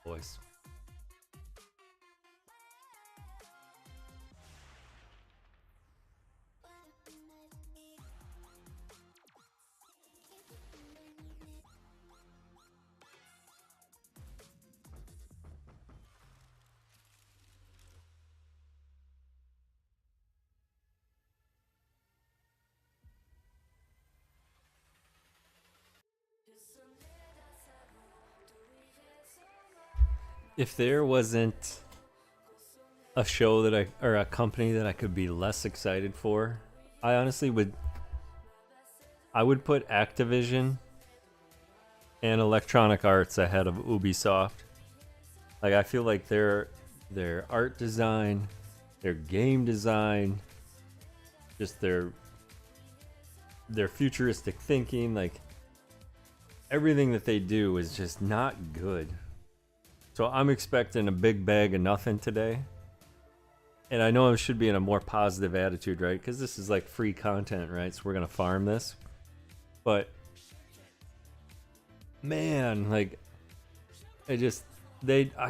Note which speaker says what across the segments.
Speaker 1: voice. If there wasn't a show that or a company that I could be less excited for, I honestly would. I would put Activision and Electronic Arts ahead of Ubisoft. Like I feel like their art design, their game design, just their futuristic thinking, like everything that they do is just not good. So I'm expecting a big bag of nothing today. And I know I should be in a more positive attitude, right? Because this is like free content, right? So we're going to farm this. But, man, like, I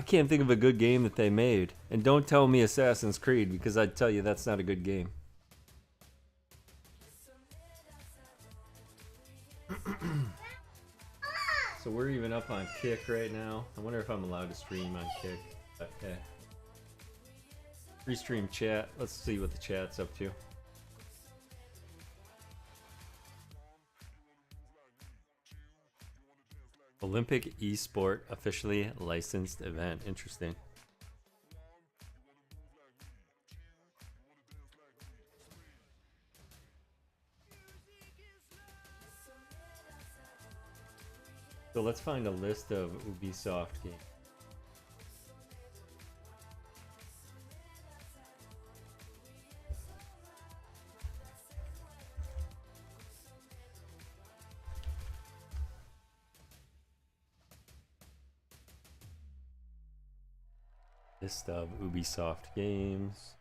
Speaker 1: can't think of a good game that they made. And don't tell me Assassin's Creed, because I'd tell you that's not a good game. So we're even up on Kick right now. I wonder if I'm allowed to stream on Kick. Okay. Restream chat. Let's see what the chat's up to. Olympic Esport officially licensed event. Interesting. So let's find a list of Ubisoft games. List of Ubisoft games.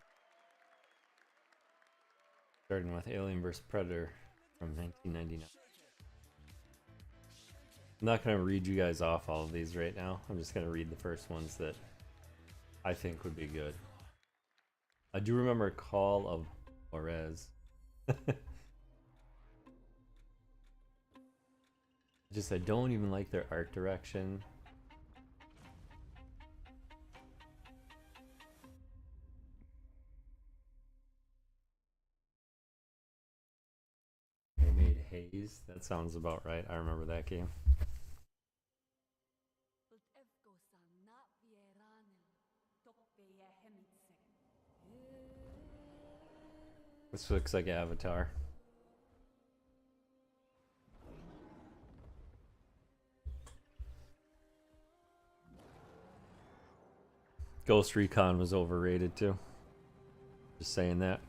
Speaker 1: Starting with Alien vs. Predator from 1999. I'm not going to read you guys off all of these right now. I'm just going to read the first ones that I think would be good. I do remember Call of Juarez. I don't even like their art direction. They made Haze. That sounds about right. I remember that game. This looks like Avatar. Ghost Recon was overrated too. Just saying that.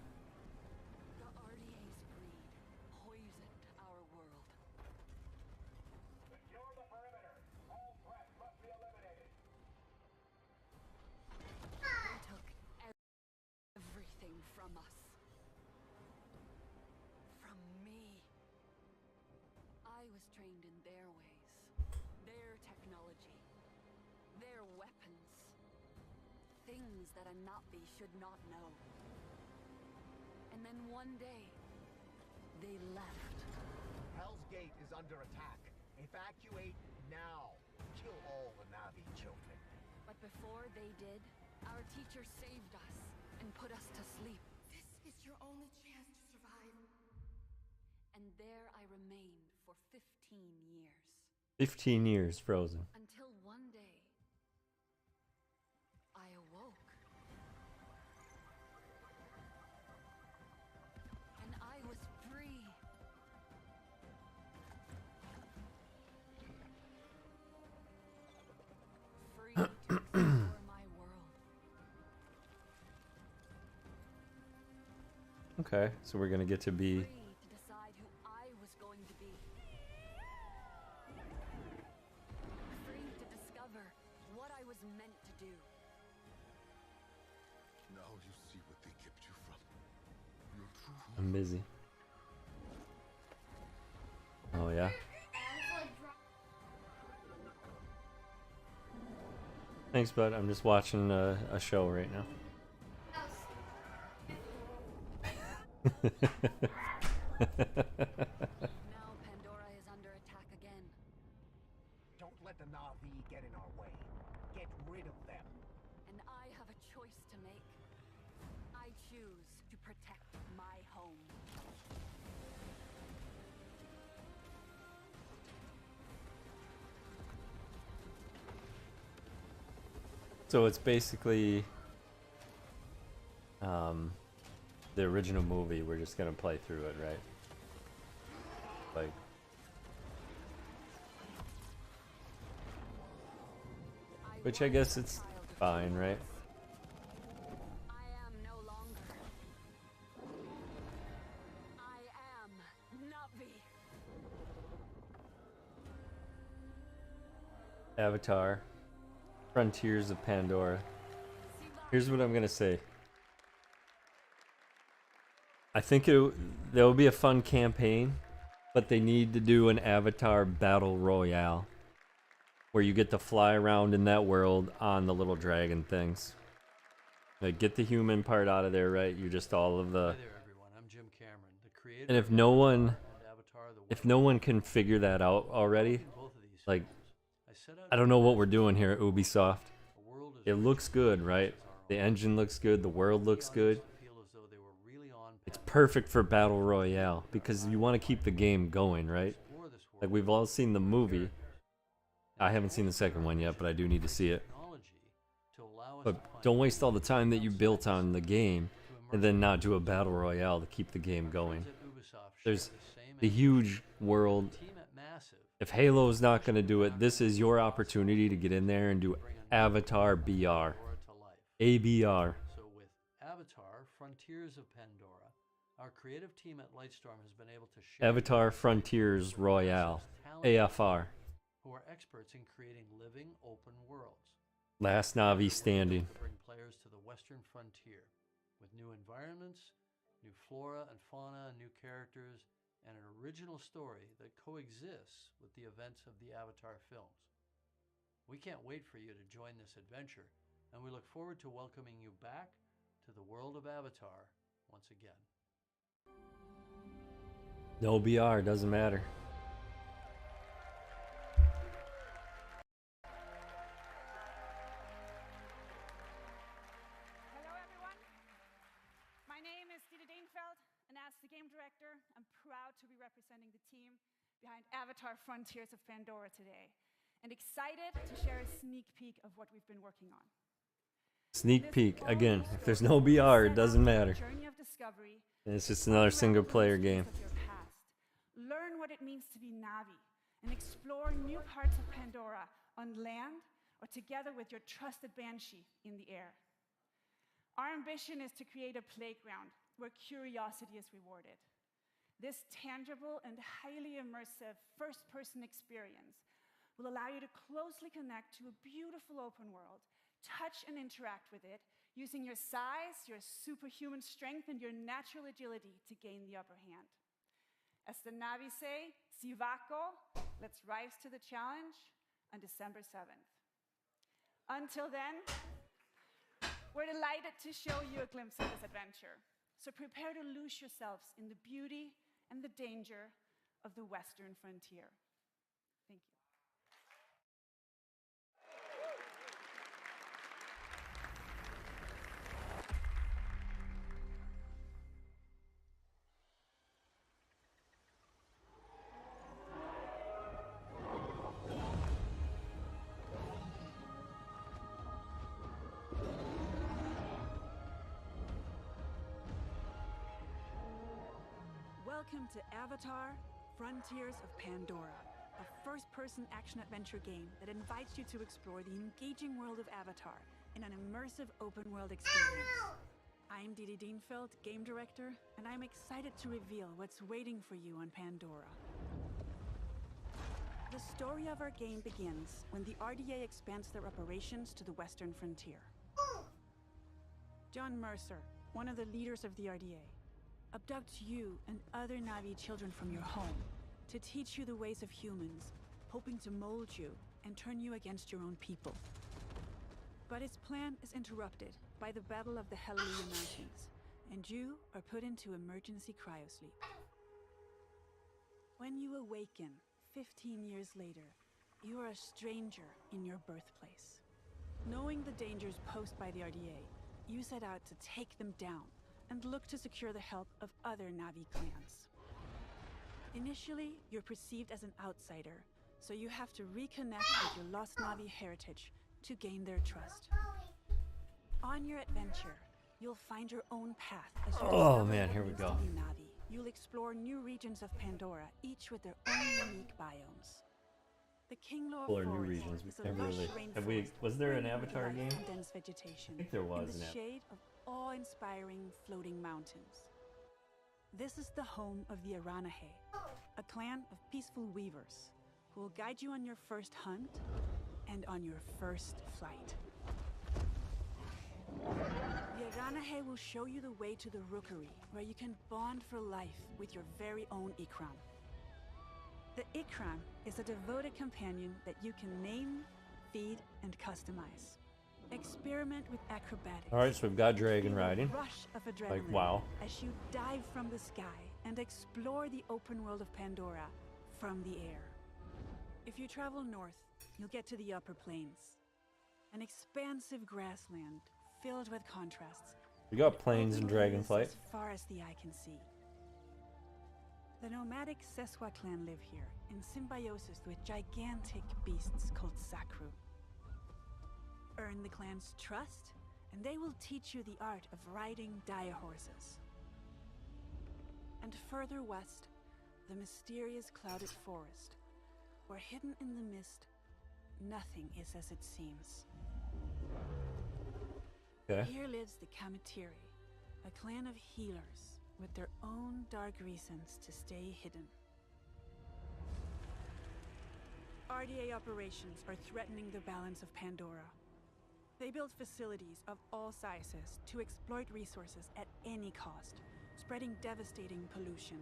Speaker 2: That a Nazi should not know. And then one day, they left.
Speaker 3: Hell's Gate is under attack. Evacuate now. Kill all the Navi children.
Speaker 2: But before they did, our teacher saved us and put us to sleep.
Speaker 4: This is your only chance to survive.
Speaker 2: And there I remained for 15 years.
Speaker 1: 15 years frozen.
Speaker 2: Until one day, I awoke. And I was free. Free to explore my world.
Speaker 1: Okay, so we're gonna get to be.
Speaker 2: Free to decide who I was going to be. Free to discover what I was meant to do.
Speaker 3: Now you see what they kept you from. Your true
Speaker 1: I'm busy. Oh yeah. Thanks, bud. I'm just watching a show right now.
Speaker 2: Now Pandora is under attack again.
Speaker 3: Don't let the Na'vi get in our way. Get rid of them.
Speaker 2: And I have a choice to make. I choose to protect my home.
Speaker 1: So it's basically the original movie. We're just gonna play through it, right? Like, which I guess it's fine, right?
Speaker 2: I am no longer. I am Navi.
Speaker 1: Avatar, Frontiers of Pandora. Here's what I'm gonna say. I think there'll be a fun campaign, but they need to do an Avatar Battle Royale where you get to fly around in that world on the little dragon things. Like, get the human part out of there, right? You're just all of the.
Speaker 5: Hi there, everyone. I'm Jim Cameron, the creator.
Speaker 1: And if
Speaker 5: of
Speaker 1: no
Speaker 5: Avatar
Speaker 1: one,
Speaker 5: and Avatar: The
Speaker 1: if
Speaker 5: Way
Speaker 1: no
Speaker 5: of
Speaker 1: one
Speaker 5: Water.
Speaker 1: can figure that out already,
Speaker 5: In both of these
Speaker 1: like,
Speaker 5: films, I set out
Speaker 1: I
Speaker 5: to
Speaker 1: don't know what we're
Speaker 5: imagine
Speaker 1: doing here at Ubisoft.
Speaker 5: a world as
Speaker 1: It
Speaker 5: rich
Speaker 1: looks
Speaker 5: and
Speaker 1: good,
Speaker 5: diverse
Speaker 1: right?
Speaker 5: as our
Speaker 1: The
Speaker 5: own.
Speaker 1: engine looks good, the world
Speaker 5: The
Speaker 1: looks
Speaker 5: audience
Speaker 1: good.
Speaker 5: would feel as though they were really on
Speaker 1: It's
Speaker 5: Pandora.
Speaker 1: perfect for Battle Royale because you want to keep the game going, right?
Speaker 5: Explore this
Speaker 1: Like,
Speaker 5: world
Speaker 1: we've all
Speaker 5: with
Speaker 1: seen the
Speaker 5: new
Speaker 1: movie.
Speaker 5: characters.
Speaker 1: I haven't seen the second one yet, but I do need to see it.
Speaker 5: Technology to allow us
Speaker 1: But
Speaker 5: to find
Speaker 1: don't waste all the
Speaker 5: new
Speaker 1: time that you
Speaker 5: outside
Speaker 1: built on the
Speaker 5: stories
Speaker 1: game
Speaker 5: to
Speaker 1: and then
Speaker 5: immerse
Speaker 1: not do a Battle Royale to keep the game
Speaker 5: Our
Speaker 1: going.
Speaker 5: friends at Ubisoft
Speaker 1: There's
Speaker 5: share the same
Speaker 1: the
Speaker 5: ambition.
Speaker 1: huge world.
Speaker 5: The team at Massive
Speaker 1: If Halo's not going to do it, this is your opportunity to get in there and do
Speaker 5: bring a new
Speaker 1: Avatar
Speaker 5: world of
Speaker 1: BR.
Speaker 5: Pandora to life.
Speaker 1: ABR.
Speaker 5: So with Avatar: Frontiers of Pandora, our creative team at Lightstorm has been able to share
Speaker 1: Avatar
Speaker 5: insights
Speaker 1: Frontiers
Speaker 5: with
Speaker 1: Royale.
Speaker 5: Massive's talented
Speaker 1: AFR.
Speaker 5: who are experts in creating living open worlds.
Speaker 1: Last
Speaker 5: We're
Speaker 1: Navi
Speaker 5: working
Speaker 1: standing.
Speaker 5: to bring players to the western frontier with new environments, new flora and fauna, new characters, and an original story that coexists with the events of the Avatar films. We can't wait for you to join this adventure, and we look forward to welcoming you back to the world of Avatar once again.
Speaker 1: No BR, doesn't matter.
Speaker 6: Hello, everyone. My name is Dieter Dienfeld, and as the game director, I'm proud to be representing the team behind Avatar Frontiers of Pandora today, and excited to share a sneak peek of what we've been working on.
Speaker 1: Sneak
Speaker 6: This
Speaker 1: peek.
Speaker 6: all-new
Speaker 1: Again, if there's
Speaker 6: story
Speaker 1: no BR,
Speaker 6: set
Speaker 1: it doesn't
Speaker 6: out on a
Speaker 1: matter.
Speaker 6: Journey of discovery.
Speaker 1: It's just another single player game.
Speaker 6: Of your past. Learn what it means to be Navi, and explore new parts of Pandora on land or together with your trusted Banshee in the air. Our ambition is to create a playground where curiosity is rewarded. This tangible and highly immersive first-person experience will allow you to closely connect to a beautiful open world, touch and interact with it, using your size, your superhuman strength, and your natural agility to gain the upper hand. As the Navi say, Sivako, let's rise to the challenge on December 7th. Until then, we're delighted to show you a glimpse of this adventure. So prepare to lose yourselves in the beauty and the danger of the Western frontier. Thank you.
Speaker 7: Welcome to Avatar: Frontiers of Pandora, a first-person action-adventure game that invites you to explore the engaging world of Avatar in an immersive open-world experience. I'm Didi Dienfeld, game director, and I'm excited to reveal what's waiting for you on Pandora. The story of our game begins when the RDA expands their operations to the western frontier. John Mercer, one of the leaders of the RDA, abducts you and other Navi children from your home to teach you the ways of humans, hoping to mold you and turn you against your own people. But its plan is interrupted by the Battle of the Hallelujah Mountains, and you are put into emergency cryosleep. When you awaken 15 years later, you are a stranger in your birthplace. Knowing the dangers posed by the RDA, you set out to take them down and look to secure the help of other Navi clans. Initially, you're perceived as an outsider, so you have to reconnect with your lost Navi heritage to gain their trust. On your adventure, you'll find your own path as you
Speaker 1: Oh,
Speaker 7: discover
Speaker 1: man,
Speaker 7: what
Speaker 1: here
Speaker 7: it
Speaker 1: we
Speaker 7: means
Speaker 1: go.
Speaker 7: to be Navi. You'll explore new regions of Pandora, each with their own unique biomes. The Kinglow
Speaker 1: Explore new
Speaker 7: Forest
Speaker 1: regions. We
Speaker 7: is a
Speaker 1: never
Speaker 7: lush
Speaker 1: really-
Speaker 7: rainforest
Speaker 1: have we- was there an
Speaker 7: brimming with
Speaker 1: Avatar
Speaker 7: life
Speaker 1: game?
Speaker 7: and dense vegetation.
Speaker 1: I think there was
Speaker 7: in the
Speaker 1: an
Speaker 7: shade of awe-inspiring floating mountains. This is the home of the Aranahe, a clan of peaceful weavers who will guide you on your first hunt and on your first flight. The Aranahe will show you the way to the Rookery, where you can bond for life with your very own Ikram. The Ikram is a devoted companion that you can name, feed, and customize. Experiment with acrobatics.
Speaker 1: All right, so we've got dragon
Speaker 7: Feel a
Speaker 1: riding.
Speaker 7: rush of adrenaline
Speaker 1: Like, wow.
Speaker 7: as you dive from the sky and explore the open world of Pandora from the air. If you travel north, you'll get to the upper plains, an expansive grassland filled with contrasts.
Speaker 1: We got planes and
Speaker 7: Open ways
Speaker 1: dragonflight.
Speaker 7: as far as the eye can see. The nomadic Seswa clan live here in symbiosis with gigantic beasts called Sakru. Earn the clan's trust, and they will teach you the art of riding dire horses. And further west, the mysterious clouded forest, where hidden in the mist, nothing is as it seems.
Speaker 1: Okay.
Speaker 7: Here lives the Kamatiri, a clan of healers with their own dark reasons to stay hidden. RDA operations are threatening the balance of Pandora. They build facilities of all sizes to exploit resources at any cost, spreading devastating pollution.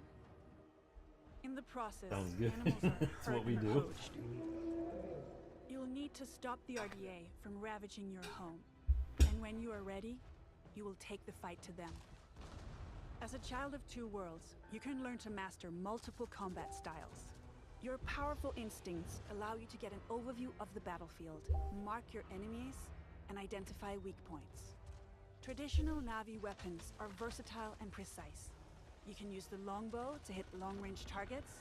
Speaker 7: In the process,
Speaker 1: Sounds good.
Speaker 7: animals are
Speaker 1: That's
Speaker 7: hurt
Speaker 1: what we
Speaker 7: and
Speaker 1: do.
Speaker 7: poached. You'll need to stop the RDA from ravaging your home. And when you are ready, you will take the fight to them. As a child of two worlds, you can learn to master multiple combat styles. Your powerful instincts allow you to get an overview of the battlefield, mark your enemies, and identify weak points. Traditional Navi weapons are versatile and precise. You can use the longbow to hit long-range targets,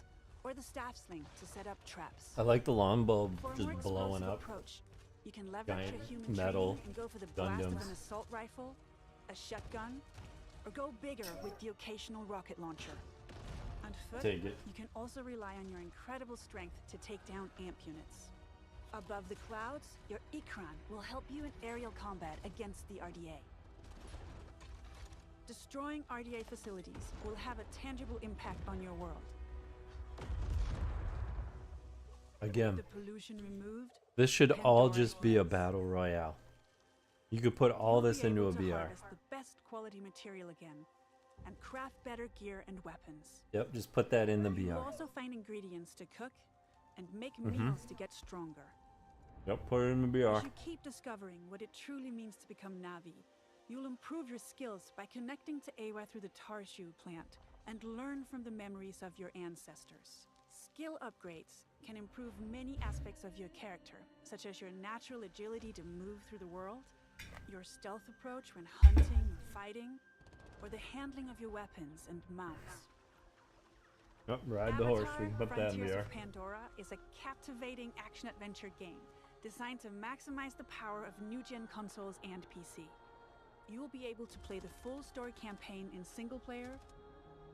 Speaker 7: or the staff sling to set up traps.
Speaker 1: I like the longbow
Speaker 7: For a
Speaker 1: just
Speaker 7: more
Speaker 1: blowing
Speaker 7: explosive
Speaker 1: up.
Speaker 7: approach, you can leverage
Speaker 1: Giant
Speaker 7: your human
Speaker 1: metal
Speaker 7: training and go for the blast of
Speaker 1: Gundams.
Speaker 7: an assault rifle, a shotgun, or go bigger with the occasional rocket launcher. On foot,
Speaker 1: Take it.
Speaker 7: you can also rely on your incredible strength to take down amp units. Above the clouds, your Ikran will help you in aerial combat against the RDA. Destroying RDA facilities will have a tangible impact on your world.
Speaker 1: Again,
Speaker 7: The pollution removed,
Speaker 1: this should all
Speaker 7: Pandora
Speaker 1: just be a
Speaker 7: shines.
Speaker 1: battle royale. You could put all
Speaker 7: You'll
Speaker 1: this
Speaker 7: be
Speaker 1: into
Speaker 7: able
Speaker 1: a
Speaker 7: to
Speaker 1: BR.
Speaker 7: harvest the best quality material again, and craft better gear and weapons.
Speaker 1: Yep, just put that in the
Speaker 7: You'll
Speaker 1: BR.
Speaker 7: also find ingredients to cook and make
Speaker 1: Mm-hmm.
Speaker 7: meals to get stronger.
Speaker 1: Yep, put it in the BR.
Speaker 7: As you keep discovering what it truly means to become Navi, you'll improve your skills by connecting to Awa through the Tarshu plant and learn from the memories of your ancestors. Skill upgrades can improve many aspects of your character, such as your natural agility to move through the world, your stealth approach when hunting or fighting, or the handling of your weapons and mounts.
Speaker 1: Yep, ride the horse. We can put that in
Speaker 7: Frontiers
Speaker 1: BR.
Speaker 7: of Pandora is a captivating action-adventure game designed to maximize the power of new-gen consoles and PC. You will be able to play the full story campaign in single-player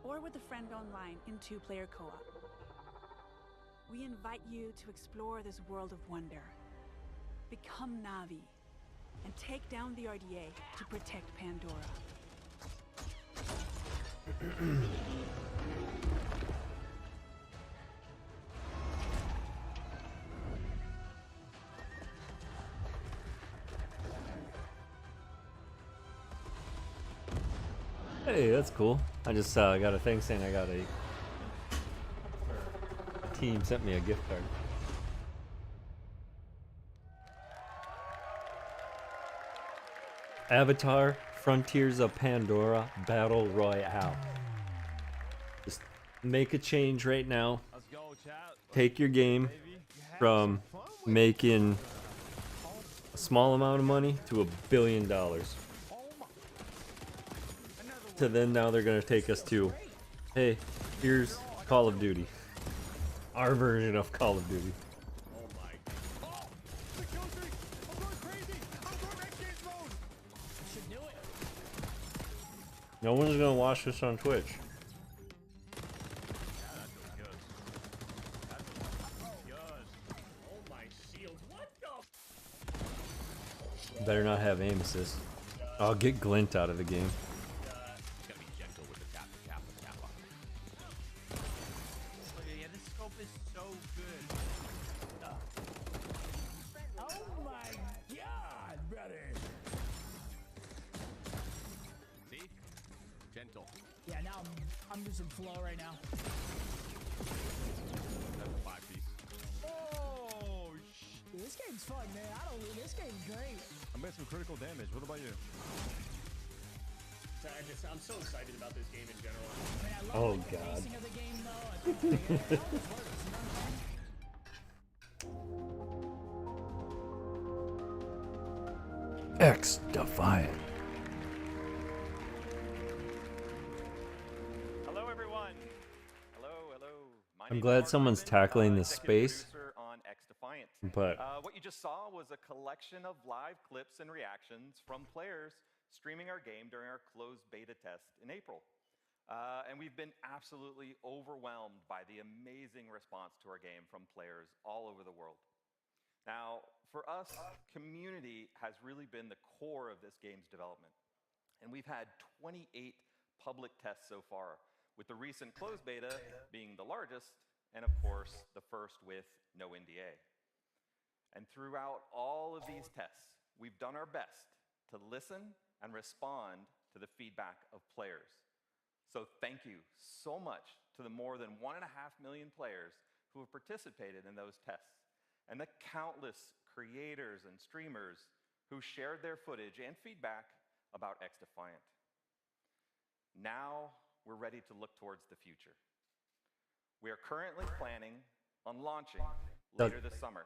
Speaker 7: or with a friend online in two-player co-op. We invite you to explore this world of wonder. Become Navi and take down the RDA to protect Pandora.
Speaker 1: Hey, that's cool. I just got a thing saying I got a team sent me a gift card. Avatar Frontiers of Pandora Battle Royale. Just make a change right now. Take your game from making a small amount of money to $1 billion. To then now they're gonna take us to, hey, here's Call of Duty. Our version of Call of Duty. No one's gonna watch this on Twitch. Better not have aim assist. I'll get glint out of the game.
Speaker 8: Yeah, this scope is so good. Oh my god, brother!
Speaker 3: See? Gentle.
Speaker 8: Yeah, now I'm using flow right now.
Speaker 3: That's a 5-piece.
Speaker 8: Oh, dude, this game's fun, man. This game's great.
Speaker 3: I made some critical damage. What about you?
Speaker 9: I'm so excited about this game in general.
Speaker 8: I mean, I
Speaker 1: Oh,
Speaker 8: love like, the
Speaker 1: God.
Speaker 8: pacing of the game, though. I think it always works, you know what I'm saying?
Speaker 1: X Defiant.
Speaker 10: Hello, everyone. Hello. My
Speaker 1: I'm
Speaker 10: name's
Speaker 1: glad
Speaker 10: Mark
Speaker 1: someone's
Speaker 10: Hyman,
Speaker 1: tackling this
Speaker 10: executive
Speaker 1: space,
Speaker 10: producer on X Defiant.
Speaker 1: but
Speaker 10: What you just saw was a collection of live clips and reactions from players streaming our game during our closed beta test in April. And we've been absolutely overwhelmed by the amazing response to our game from players all over the world. Now, for us, community has really been the core of this game's development. And we've had 28 public tests so far, with the recent closed beta being the largest, and of course, the first with no NDA. And throughout all of these tests, we've done our best to listen and respond to the feedback of players. So thank you so much to the more than 1.5 million players who have participated in those tests, and the countless creators and streamers who shared their footage and feedback about X Defiant. Now we're ready to look towards the future. We are currently planning on launching later this summer.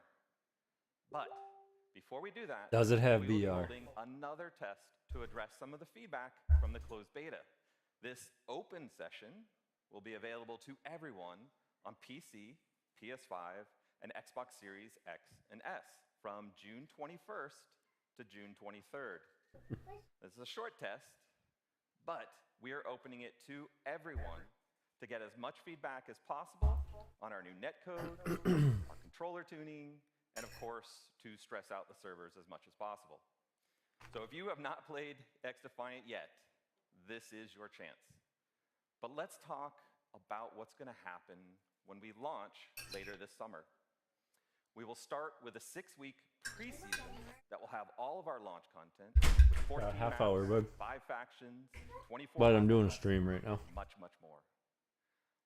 Speaker 10: But before we do that,
Speaker 1: does it have
Speaker 10: we will be
Speaker 1: VR?
Speaker 10: holding another test to address some of the feedback from the closed beta. This open session will be available to everyone on PC, PS5, and Xbox Series X and S from June 21st to June 23rd. This is a short test, but we are opening it to everyone to get as much feedback as possible on our new netcode, our controller tuning, and of course, to stress out the servers as much as possible. So if you have not played X Defiant yet, this is your chance. But let's talk about what's going to happen when we launch later this summer. We will start with a 6-week preseason that will have all of our launch content with 14
Speaker 1: half
Speaker 10: maps,
Speaker 1: hour, bud.
Speaker 10: 5 factions, 24
Speaker 1: But I'm doing a
Speaker 10: maps,
Speaker 1: stream right now.
Speaker 10: much more.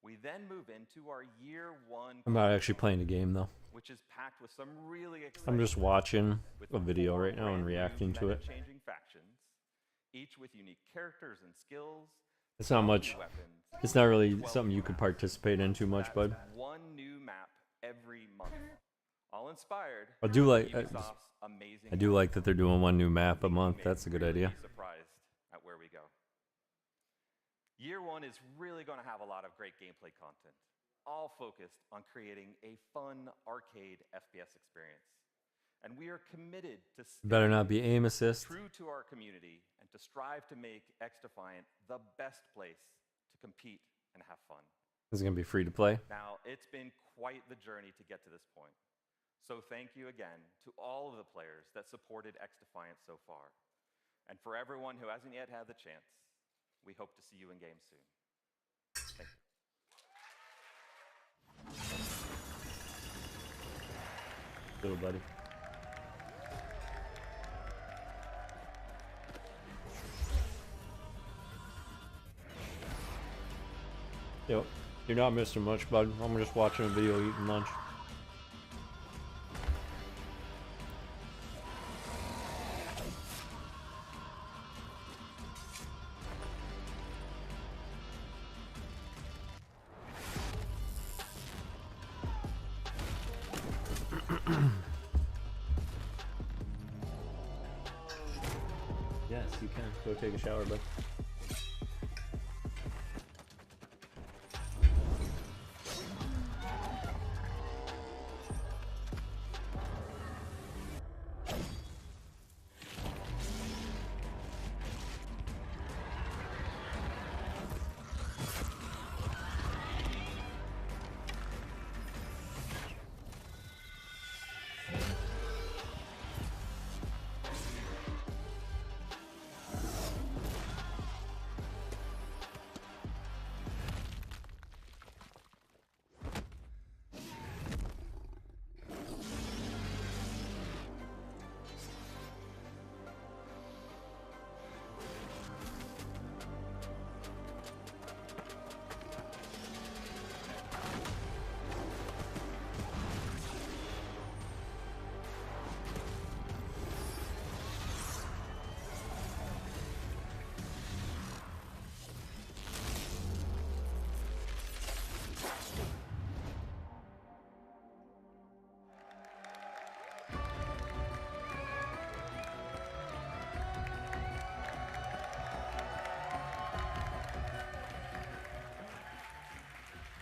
Speaker 10: We then move into our year 1
Speaker 1: I'm not actually playing the game though.
Speaker 10: which is packed with some really exciting
Speaker 1: I'm just watching
Speaker 10: with
Speaker 1: a video
Speaker 10: 4
Speaker 1: right now and
Speaker 10: brand new
Speaker 1: reacting to it.
Speaker 10: meta-changing factions, each with unique characters and skills.
Speaker 1: It's not much.
Speaker 10: Weapons,
Speaker 1: It's not really
Speaker 10: 12
Speaker 1: something you could
Speaker 10: maps.
Speaker 1: participate in too much,
Speaker 10: That's
Speaker 1: bud.
Speaker 10: 1 new map every month, all inspired.
Speaker 1: I do like.
Speaker 10: by Ubisoft's amazing.
Speaker 1: I do like that they're doing 1 new map a month.
Speaker 10: Make
Speaker 1: That's a good
Speaker 10: really
Speaker 1: idea.
Speaker 10: Surprised at where we go. Year 1 is really going to have a lot of great gameplay content, all focused on creating a fun arcade FPS experience. And we are committed to
Speaker 1: Better not be aim assist.
Speaker 10: true to our community and to strive to make X Defiant the best place to compete and have fun.
Speaker 1: This is gonna be free to play.
Speaker 10: Now, it's been quite the journey to get to this point. So thank you again to all of the players that supported X Defiant so far. And for everyone who hasn't yet had the chance, we hope to see you in game soon. Thank you.
Speaker 1: Little buddy. Yo, you're not missing much, bud. I'm just watching a video eating lunch. Yes, you can. Go take a shower, bud.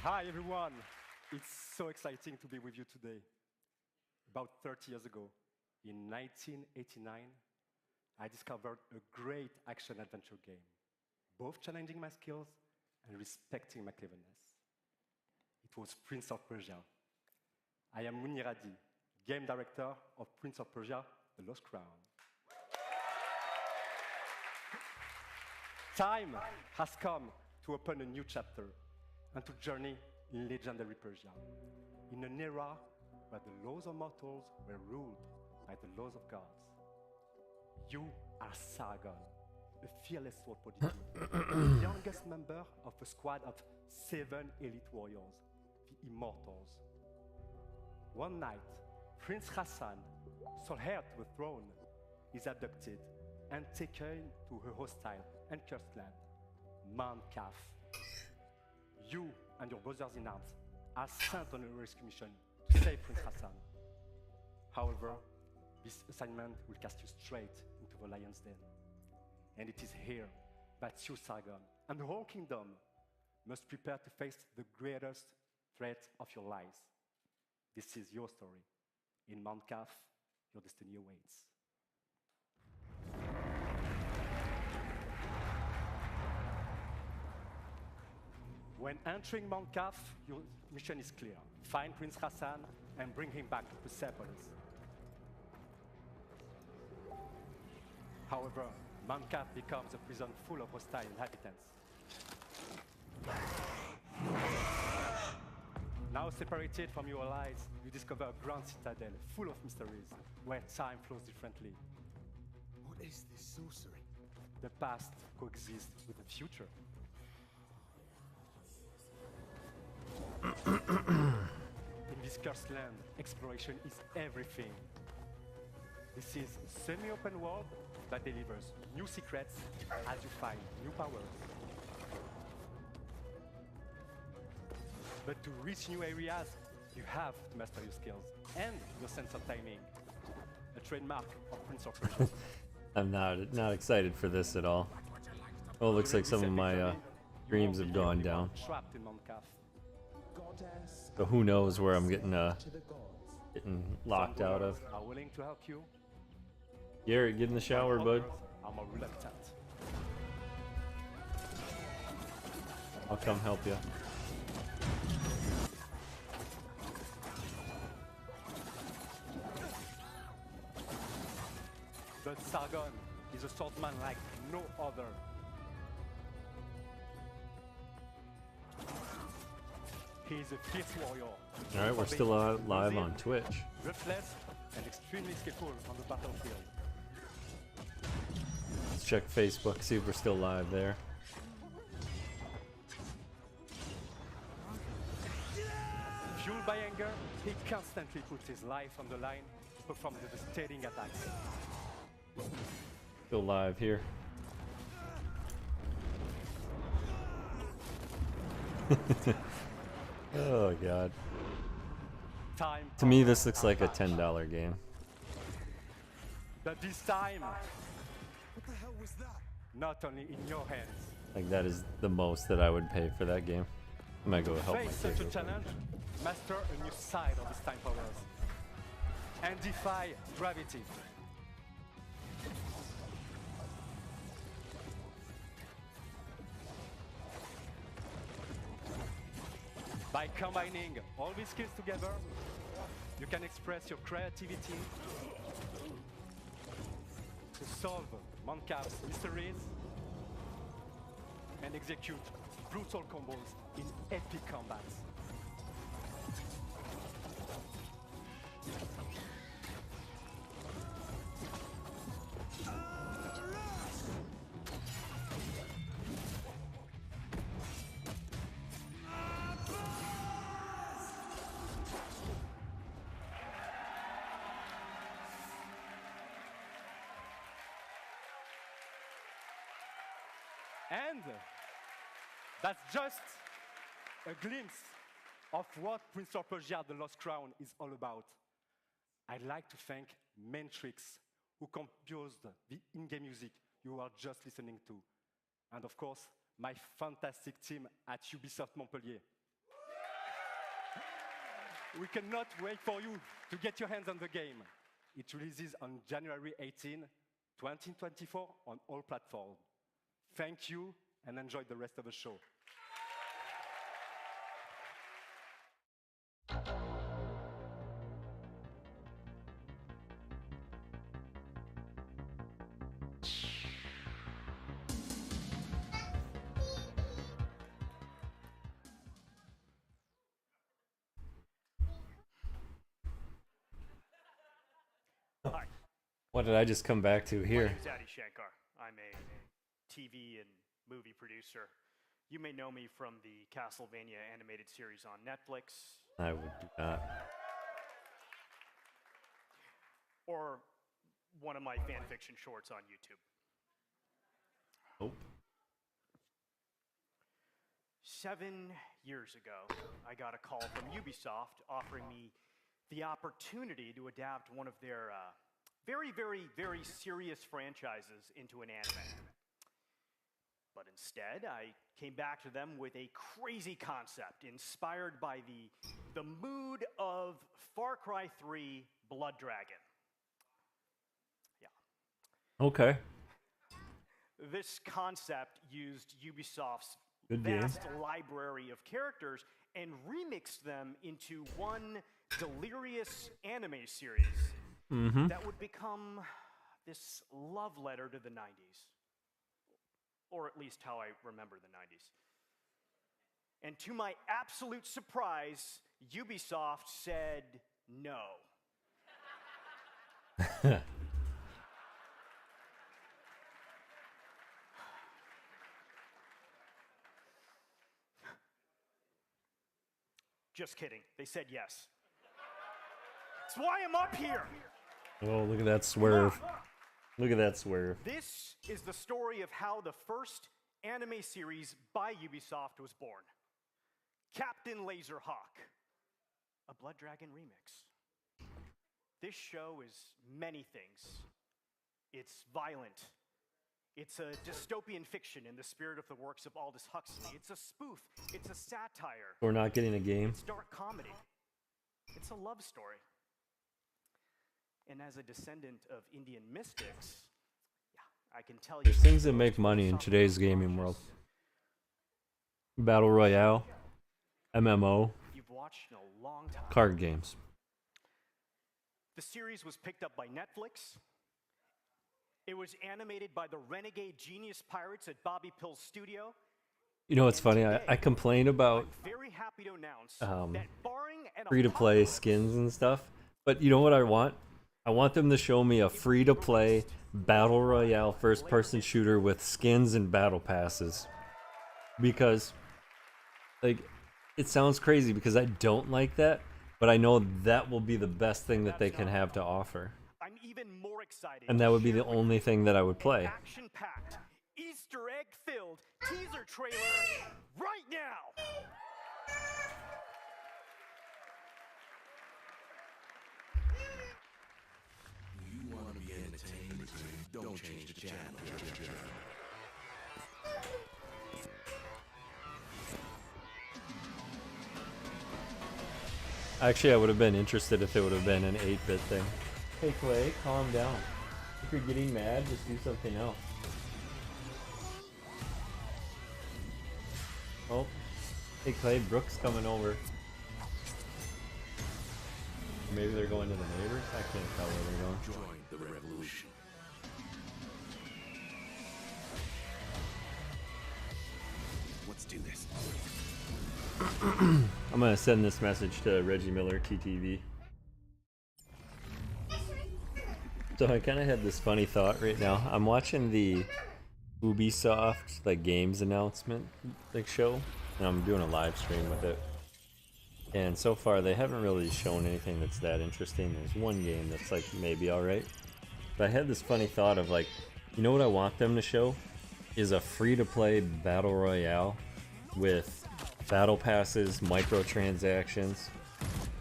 Speaker 11: Hi, everyone. It's so exciting to be with you today. About 30 years ago, in 1989, I discovered a great action-adventure game, both challenging my skills and respecting my cleverness. It was Prince of Persia. I am Muniradi, game director of Prince of Persia, The Lost Crown. Time has come to open a new chapter and to journey in legendary Persia, in an era where the laws of mortals were ruled by the laws of gods. You are Sargon, a fearless sword prodigy, the youngest member of a squad of 7 elite warriors, the Immortals. One night, Prince Hassan, sole heir to the throne, is abducted and taken to a hostile and cursed land, Mount Kaf. You and your brothers in arms are sent on a rescue mission to save Prince Hassan. However, this assignment will cast you straight into the lion's den. And it is here that you, Sargon, and the whole kingdom must prepare to face the greatest threat of your lives. This is your story. In Mount Kaf, your destiny awaits. When entering Mount Kaf, your mission is clear. Find Prince Hassan and bring him back to Persepolis. However, Mount Kaf becomes a prison full of hostile inhabitants. Now separated from your allies, you discover a grand citadel full of mysteries, where time flows differently.
Speaker 3: What is this sorcery?
Speaker 11: The past coexists with the future. In this cursed land, exploration is everything. This is a semi-open world that delivers new secrets as you find new powers. But to reach new areas, you have to master your skills and your sense of timing. A trademark of Prince of Persia.
Speaker 1: I'm not excited for this at all. Oh, looks like some of my dreams have gone down.
Speaker 11: Trapped in Mount Kaf.
Speaker 1: So who knows where I'm getting locked out of.
Speaker 11: Are willing to help you?
Speaker 1: Garrett, get in the shower, bud.
Speaker 11: I'm more reluctant.
Speaker 1: I'll come help you.
Speaker 11: But Sargon is a swordsman like no other. He is a fierce warrior.
Speaker 1: Alright, we're still live on Twitch.
Speaker 11: Ruthless and extremely skillful on the battlefield.
Speaker 1: Let's check Facebook, see if we're still live there.
Speaker 11: Fueled by anger, he constantly puts his life on the line to perform devastating attacks.
Speaker 1: Still live here. Oh god. To me this looks like a $10 game.
Speaker 11: But this time,
Speaker 8: What the hell was that?
Speaker 11: Not only in your hands.
Speaker 1: Like, that is the most that I would pay for that game. I might go help my
Speaker 11: Face
Speaker 1: kid.
Speaker 11: such a
Speaker 1: real quick.
Speaker 11: challenge, master a new side of his time powers, and defy gravity. By combining all these skills together, you can express your creativity to solve Mancav's mysteries and execute brutal combos in epic combats. And that's just a glimpse of what Prince of Persia: The Lost Crown is all about. I'd like to thank Matrix, who composed the in-game music you are just listening to. And of course, my fantastic team at Ubisoft Montpellier. We cannot wait for you to get your hands on the game. It releases on January 18, 2024 on all platforms. Thank you and enjoy the rest of the show.
Speaker 9: Hi,
Speaker 1: What did I just come back to
Speaker 9: my
Speaker 1: here?
Speaker 9: name's Adi Shankar. I'm a TV and movie producer. You may know me from the Castlevania animated series on Netflix,
Speaker 1: I would do not.
Speaker 9: or one of my fan fiction shorts on YouTube.
Speaker 1: Nope.
Speaker 9: 7 years ago, I got a call from Ubisoft offering me the opportunity to adapt one of their very, very, very serious franchises into an anime. But instead, I came back to them with a crazy concept inspired by the mood of Far Cry 3 Blood Dragon. Yeah.
Speaker 1: Okay.
Speaker 9: This concept used Ubisoft's
Speaker 1: Good game.
Speaker 9: vast library of characters and remixed them into one delirious anime series that would become this love letter to the 90s. Or at least how I remember the 90s. And to my absolute surprise, Ubisoft said no. Just kidding. They said yes. That's why I'm up here.
Speaker 1: Oh, look at that swerve. Look at that swerve.
Speaker 9: This is the story of how the first anime series by Ubisoft was born. Captain Laserhawk, a Blood Dragon remix. This show is many things. It's violent. It's a dystopian fiction in the spirit of the works of Aldous Huxley. It's a spoof. It's a satire.
Speaker 1: We're not getting a game.
Speaker 9: It's dark comedy. It's a love story. And as a descendant of Indian mystics, yeah, I can tell you...
Speaker 1: There's things that make money in today's gaming world. Battle Royale, MMO,
Speaker 9: You've watched in a long time.
Speaker 1: card games.
Speaker 9: The series was picked up by Netflix. It was animated by the renegade genius pirates at Bobby Pill's studio.
Speaker 1: You know what's funny? I complain about
Speaker 9: I'm very happy to announce that barring an
Speaker 1: free-to-play
Speaker 9: apocalypse,
Speaker 1: skins and stuff, but you know what I want? I want them to show me a free-to-play Battle Royale first-person shooter with skins and battle passes. Because, like, it sounds crazy because I don't like that, but I know that will be the best thing that they can have to offer.
Speaker 9: I'm even more excited.
Speaker 1: And that would be the only thing that I would play.
Speaker 9: Action-packed, Easter egg-filled teaser trailer right now.
Speaker 12: You want to be entertained? Don't change the
Speaker 1: Actually, I would have been interested if it would have been an 8-bit thing. Hey Clay, calm down. If you're getting mad, just do something else. Oh, hey Clay, Brooke's coming over. Maybe they're going to the neighbors? I can't tell where they're going.
Speaker 12: Join the revolution. Let's do this.
Speaker 1: I'm gonna send this message to Reggie Miller, TTV. So I kind of had this funny thought right now. I'm watching the Ubisoft like games announcement like show, and I'm doing a live stream with it. And so far they haven't really shown anything that's that interesting. There's one game that's like maybe alright. But I had this funny thought of like, you know what I want them to show? Is a free-to-play battle royale with battle passes, microtransactions.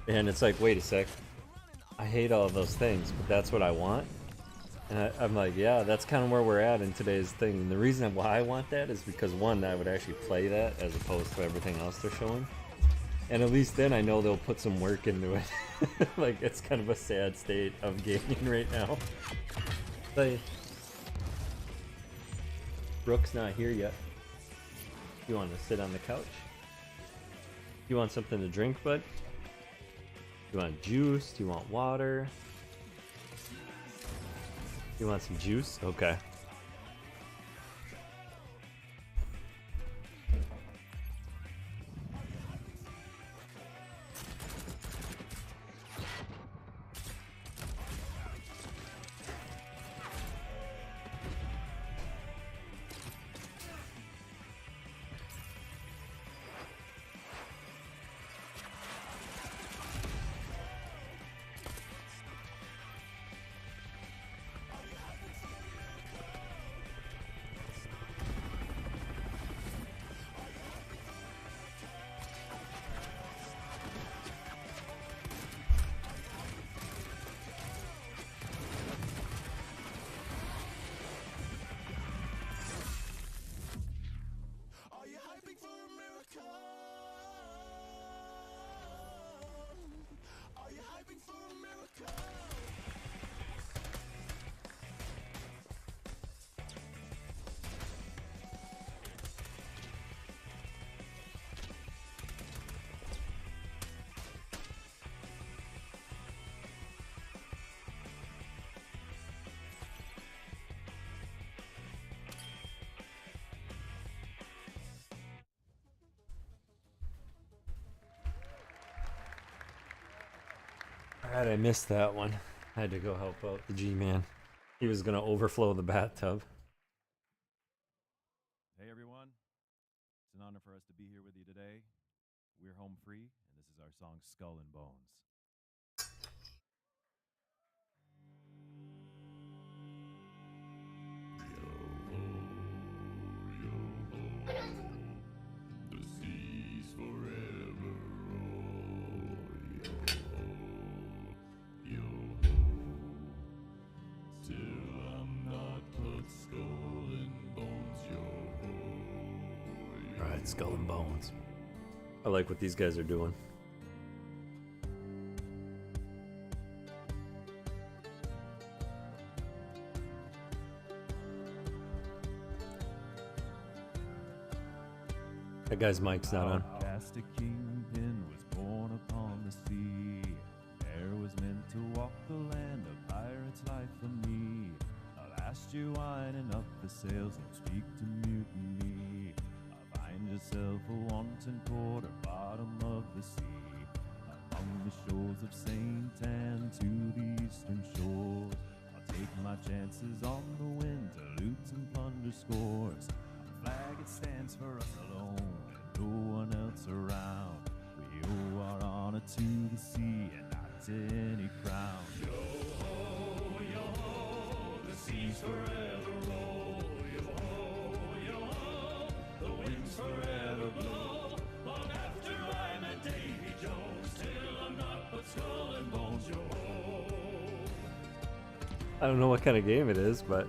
Speaker 1: And it's like, wait a sec. I hate all those things, but that's what I want. And I'm like, yeah, that's kind of where we're at in today's thing. And the reason why I want that is because, one, I would actually play that as opposed to everything else they're showing. And at least then I know they'll put some work into it. Like, it's kind of a sad state of gaming right now. But Brooke's not here yet. You want to sit on the couch? You want something to drink, bud? You want juice? Do you want water? You want some juice? Okay. Alright, I missed that one. I had to go help out the G-Man. He was gonna overflow the bathtub.
Speaker 13: Hey everyone, it's an honor for us to be here with you today. We're home free, and this is our song Skull and Bones.
Speaker 12: The seas forever roll, yo, till I'm not but skull and bones, yo.
Speaker 1: Alright, Skull and Bones. I like what these guys are doing. That guy's mic's not on.
Speaker 13: Cast a kingpin was born upon the sea. There was meant to walk the land of pirates' life for me. Last you winding up the sails, don't speak to mutiny. Find yourself a wanton port or bottom of the sea. Along the shores of St. Anne to the eastern shores. I'll take my chances on the wind to loot and plunder scores. A flag, it stands for us alone and no one else around. We owe our honor to the sea and not to any crown.
Speaker 12: Yo ho, the seas forever roll, yo ho, the winds forever blow. Long after I'm a Davy Jones, till I'm not but skull and bones, yo ho.
Speaker 1: I don't know what kind of game it is, but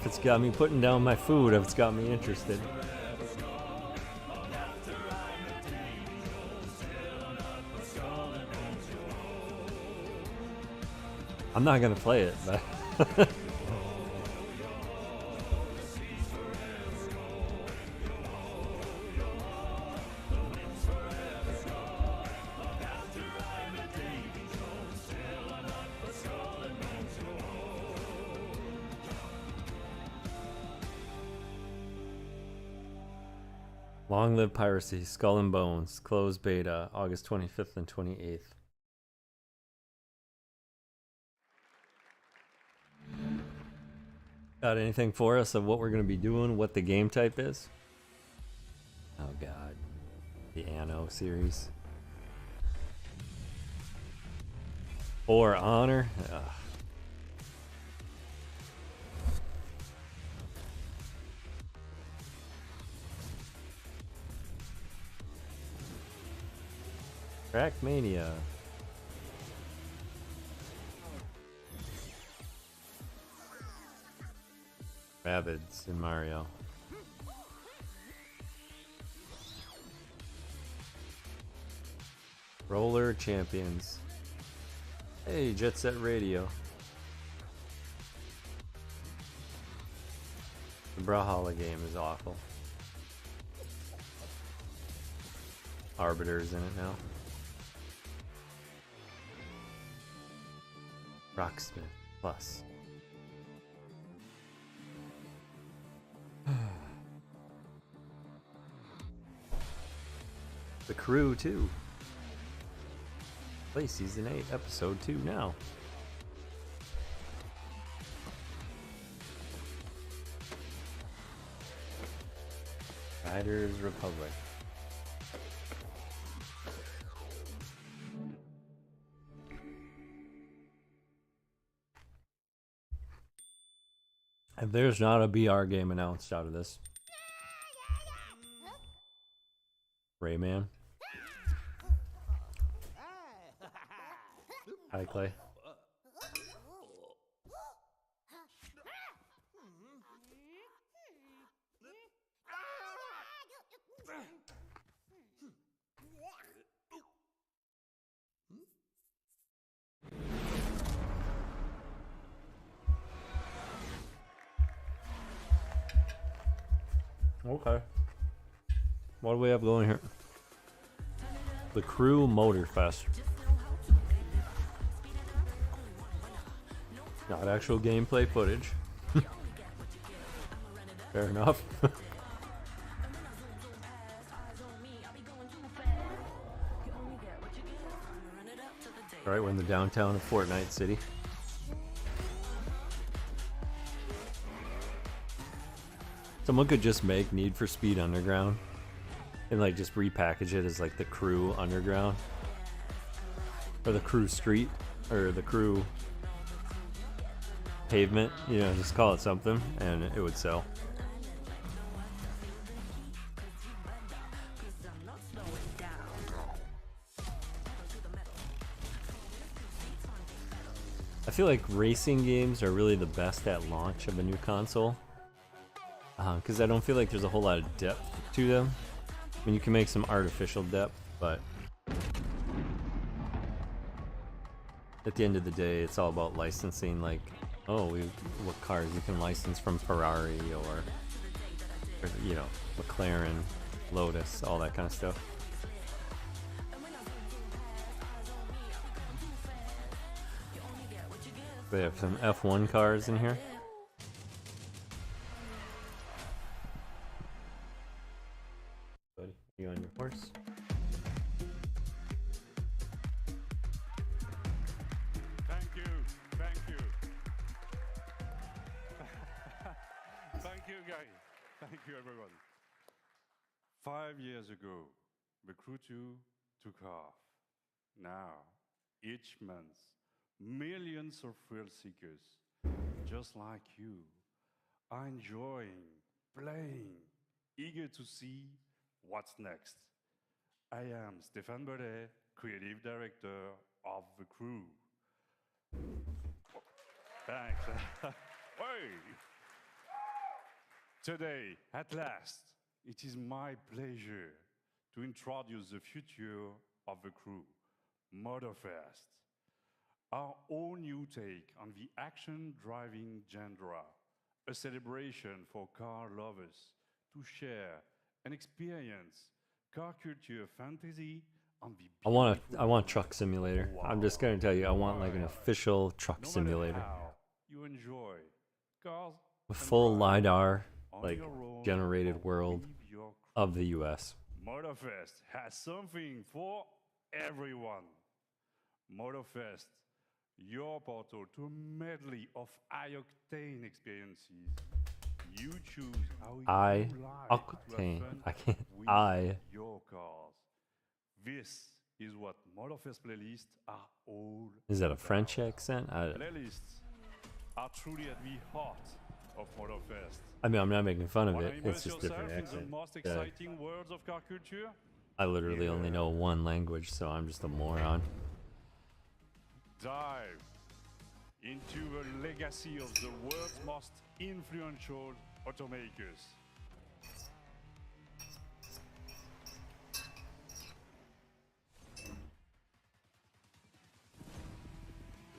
Speaker 1: If it's got me putting down my food, if it's got me interested. I'm not gonna play it, but Long Live Piracy, Skull and Bones, closed beta, August 25th and 28th. Got anything for us of what we're going to be doing, what the game type is? Oh god. The Anno series. For Honor? Ugh. Trackmania. Rabbids in Mario. Roller Champions. Hey, Jet Set Radio. The Brawlhalla game is awful. Arbiter's in it now. Rocksmith Plus. The Crew 2. Play Season 8, Episode 2 now. Riders Republic. And there's not a BR game announced out of this. Rayman. Hi, Clay. Okay. What do we have going here? The Crew Motorfest. Not actual gameplay footage. Fair enough. Alright, we're in the downtown of Fortnite City. Someone could just make Need for Speed Underground and like just repackage it as like the Crew Underground or the Crew Street or the Crew Pavement, you know, just call it something and it would sell. I feel like racing games are really the best at launch of a new console. Because I don't feel like there's a whole lot of depth to them. I mean, you can make some artificial depth, but at the end of the day, it's all about licensing. Like, oh, what cars you can license from Ferrari or you know, McLaren, Lotus, all that kind of stuff. We have some F1 cars in here. Buddy, you on your horse?
Speaker 14: Thank you. Thank you, guys. Thank you, everyone. 5 years ago, the Crew 2 took off. Now, each month, millions of thrill seekers, just like you, are enjoying, playing, eager to see what's next. I am Stéphane Bellet, Creative Director of the Crew. Thanks. Hey. Today, at last, it is my pleasure to introduce the future of the crew, Motorfest, our all new take on the action-driving genre, a celebration for car lovers to share and experience car culture fantasy on the
Speaker 1: I want truck simulator. I'm just gonna tell you, I want like an official truck simulator
Speaker 14: you enjoy cars
Speaker 1: with
Speaker 14: and
Speaker 1: full
Speaker 14: drive
Speaker 1: lidar,
Speaker 14: on
Speaker 1: like
Speaker 14: your own
Speaker 1: generated
Speaker 14: or
Speaker 1: world
Speaker 14: with your
Speaker 1: of the U.S.
Speaker 14: Motorfest has something for everyone. Motorfest, your portal to a medley of high-octane experiences. You choose how you like to
Speaker 1: Octane.
Speaker 14: have fun
Speaker 1: I can't.
Speaker 14: with your cars. This is what Motorfest playlists are all
Speaker 1: Is that a
Speaker 14: about.
Speaker 1: French accent?
Speaker 14: Playlists are truly at the heart of Motorfest.
Speaker 1: I mean, I'm not making fun of
Speaker 14: Wanna
Speaker 1: it. It's
Speaker 14: immerse
Speaker 1: just
Speaker 14: yourself
Speaker 1: different
Speaker 14: in the
Speaker 1: accent.
Speaker 14: most
Speaker 1: Yeah.
Speaker 14: exciting worlds of car culture?
Speaker 1: I literally only know one language, so I'm just a moron.
Speaker 14: Dive into the legacy of the world's most influential automakers.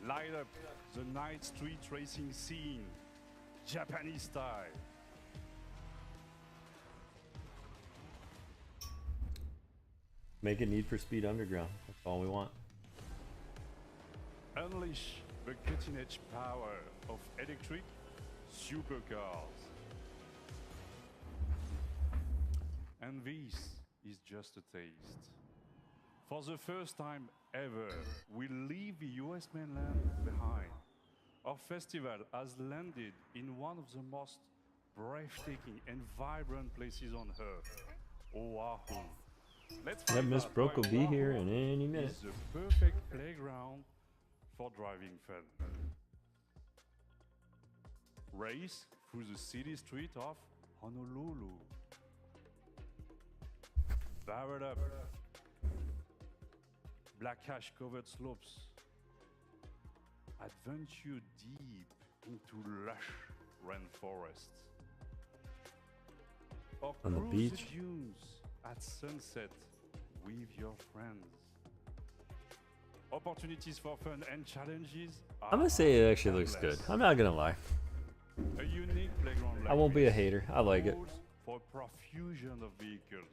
Speaker 14: Light up the night street racing scene, Japanese style.
Speaker 1: Make it Need for Speed Underground. That's all we want.
Speaker 14: Unleash the cutting-edge power of electric supercars. And this is just a taste. For the first time ever, we leave the US mainland behind. Our festival has landed in one of the most breathtaking and vibrant places on Earth, Oahu. Let's
Speaker 1: That
Speaker 14: find
Speaker 1: Miss
Speaker 14: out
Speaker 1: Broke
Speaker 14: why
Speaker 1: will be here
Speaker 14: Oahu
Speaker 1: in any minute.
Speaker 14: is the perfect playground for driving fun. Race through the city street of Honolulu. Barrel up black ash covered slopes. Adventure deep into lush rainforests. Or
Speaker 1: On the
Speaker 14: cruise
Speaker 1: beach.
Speaker 14: dunes at sunset with your friends. Opportunities for fun and challenges are
Speaker 1: I'm gonna say it actually looks good.
Speaker 14: endless.
Speaker 1: I'm not gonna lie.
Speaker 14: A unique playground
Speaker 1: I
Speaker 14: like
Speaker 1: won't be a
Speaker 14: this
Speaker 1: hater. I like it.
Speaker 14: calls for a profusion of vehicles.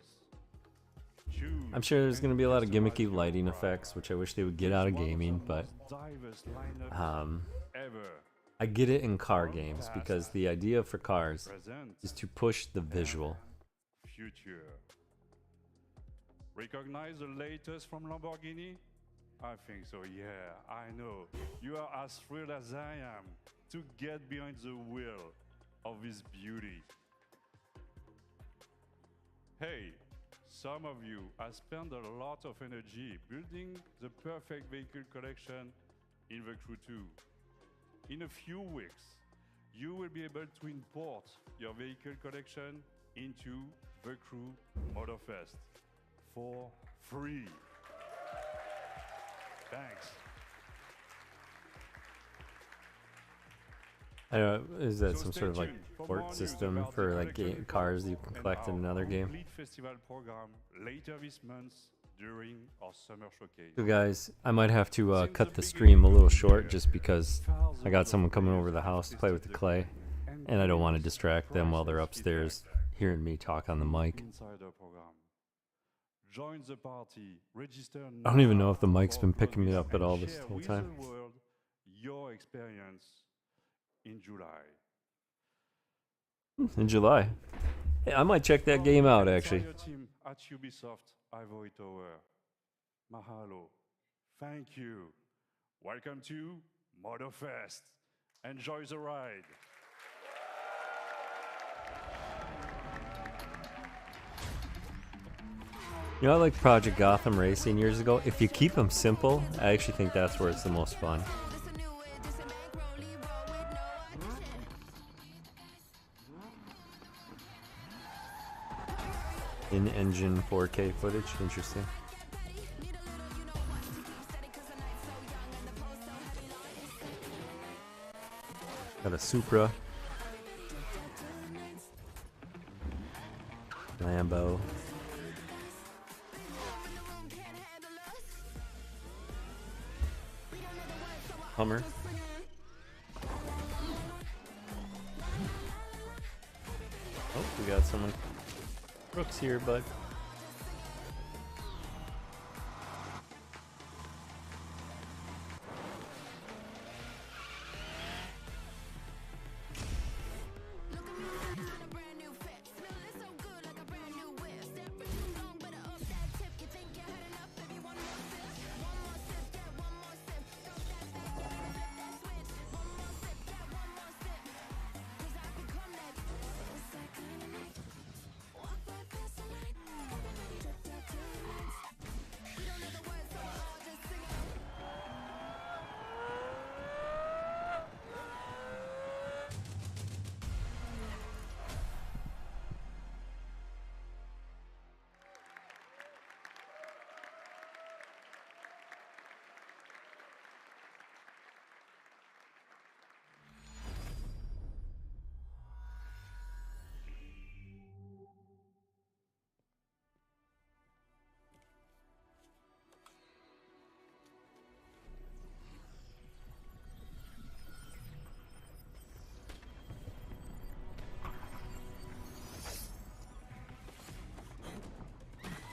Speaker 14: Choose
Speaker 1: I'm sure there's
Speaker 14: and
Speaker 1: gonna be a lot of
Speaker 14: customize
Speaker 1: gimmicky
Speaker 14: your
Speaker 1: lighting
Speaker 14: ride.
Speaker 1: effects, which I wish they would get out of
Speaker 14: One the
Speaker 1: gaming, but
Speaker 14: most diverse lineups ever.
Speaker 1: I get it in car games because the idea for cars
Speaker 14: Present
Speaker 1: is to push the visual.
Speaker 14: future. Recognize the latest from Lamborghini? I think so, yeah, I know. You are as thrilled as I am to get behind the wheel of this beauty. Hey, some of you have spent a lot of energy building the perfect vehicle collection in the Crew 2. In a few weeks, you will be able to import your vehicle collection into the Crew Motorfest for free. Thanks.
Speaker 1: I don't know, is that
Speaker 14: So
Speaker 1: some
Speaker 14: stay
Speaker 1: sort of like
Speaker 14: tuned for
Speaker 1: port
Speaker 14: more news
Speaker 1: system
Speaker 14: about
Speaker 1: for
Speaker 14: the
Speaker 1: like
Speaker 14: collection
Speaker 1: cars you
Speaker 14: report
Speaker 1: can
Speaker 14: and
Speaker 1: collect in
Speaker 14: our
Speaker 1: another game?
Speaker 14: complete festival program later this month during our summer showcase.
Speaker 1: So guys, I might have to cut the stream a little short just because I got someone coming over to the house to play with the clay, and I don't want to distract them while they're upstairs hearing me talk on the mic.
Speaker 14: Insider program. Join the party. Register
Speaker 1: I don't even
Speaker 14: now
Speaker 1: know if the mic's
Speaker 14: for
Speaker 1: been picking me
Speaker 14: closing
Speaker 1: up at
Speaker 14: and
Speaker 1: all this
Speaker 14: share
Speaker 1: whole
Speaker 14: with
Speaker 1: time.
Speaker 14: the world your experience in July.
Speaker 1: In July. Hey, I might check that game out actually.
Speaker 14: Entire team at Ubisoft Ivory Tower. Mahalo. Thank you. Welcome to Motorfest. Enjoy the ride.
Speaker 1: You know, I like Project Gotham Racing years ago. If you keep them simple, I actually think that's where it's the most fun. In-engine 4K footage, interesting. Got a Supra. Lambo. Hummer. Oh, we got someone. Brooks here, bud.